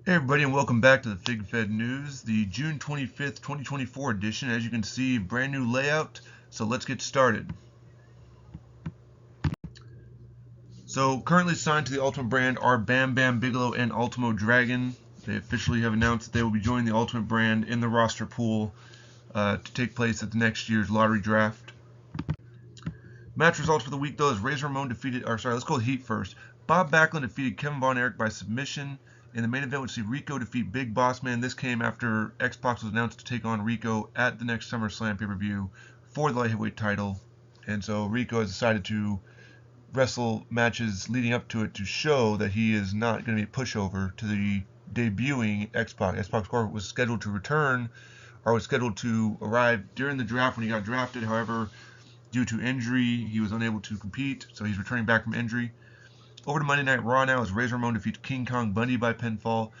Hey everybody, and welcome back to the FigFed News, the June 25th, 2024 edition. As you can see, brand new layout, so let's get started. So currently signed to the Ultimate brand are Bam Bam Bigelow and Ultimo Dragon. They officially have announced that they will be joining the Ultimate brand in the roster pool to take place at the next year's lottery draft. Match results for the week though is Razor Ramon defeated, let's go with Heat first. Bob Backlund defeated Kevin Von Erich by submission. In the main event, we see Rico defeat Big Boss Man. This came after X-Pac was announced to take on Rico at the next SummerSlam pay-per-view for the light heavyweight title. And so Rico has decided to wrestle matches leading up to it to show that he is not going to be a pushover to the debuting X-Pac. X-Pac was scheduled to return, or was scheduled to arrive during the draft when he got drafted. However, due to injury, he was unable to compete, so he's returning back from injury. Over to Monday Night Raw now as Razor Ramon defeats King Kong Bundy by pinfall.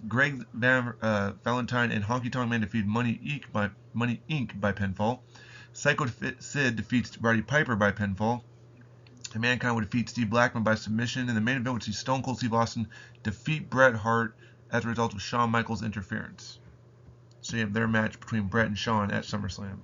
Greg Valentine and Honky Tonk Man defeat Money Inc. by pinfall. Psycho Sid defeats Roddy Piper by pinfall. And Mankind would defeat Steve Blackman by submission. In the main event, would see Stone Cold Steve Austin defeat Bret Hart as a result of Shawn Michaels' interference. So you have their match between Bret and Shawn at SummerSlam.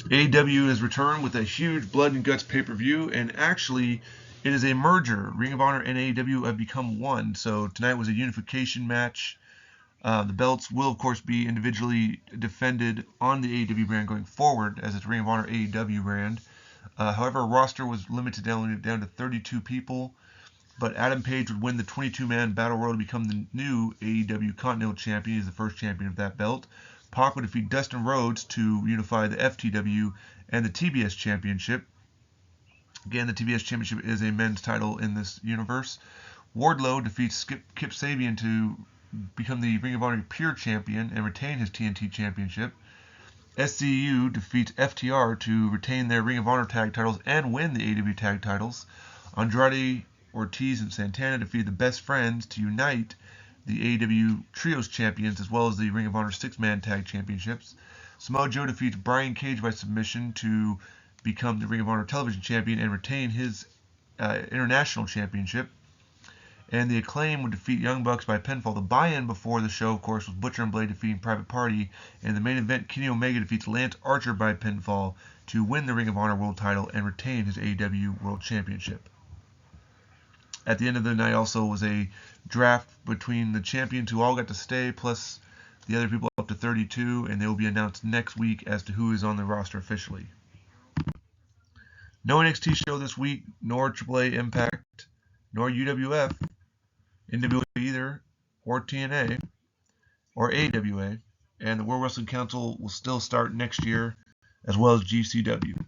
AEW has returned with a huge Blood and Guts pay-per-view, and actually it is a merger. Ring of Honor and AEW have become one, so tonight was a unification match. The belts will, of course, be individually defended on the AEW brand going forward, as it's Ring of Honor AEW brand. However, roster was limited down to 32 people, but Adam Page would win the 22-man Battle Royal to become the new AEW Continental Champion. He's the first champion of that belt. Pac would defeat Dustin Rhodes to unify the FTW and the TBS Championship. Again, the TBS Championship is a men's title in this universe. Wardlow defeats Kip Sabian to become the Ring of Honor Pure Champion and retain his TNT Championship. SCU defeats FTR to retain their Ring of Honor tag titles and win the AEW tag titles. Andrade, Ortiz, and Santana defeated the Best Friends to unite the AEW Trios Champions as well as the Ring of Honor 6-man tag championships. Samoa Joe defeats Brian Cage by submission to become the Ring of Honor Television Champion and retain his international championship. And the Acclaim would defeat Young Bucks by pinfall. The buy-in before the show, of course, was Butcher and Blade defeating Private Party. And in the main event, Kenny Omega defeats Lance Archer by pinfall to win the Ring of Honor World title and retain his AEW World Championship. At the end of the night also was a draft between the champions who all got to stay, plus the other people up to 32, and they will be announced next week as to who is on the roster officially. No NXT show this week, nor AAA Impact, nor UWF, NWA either, or TNA, or AWA, and the World Wrestling Council will still start next year, as well as GCW.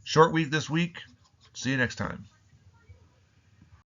Short week this week. See you next time.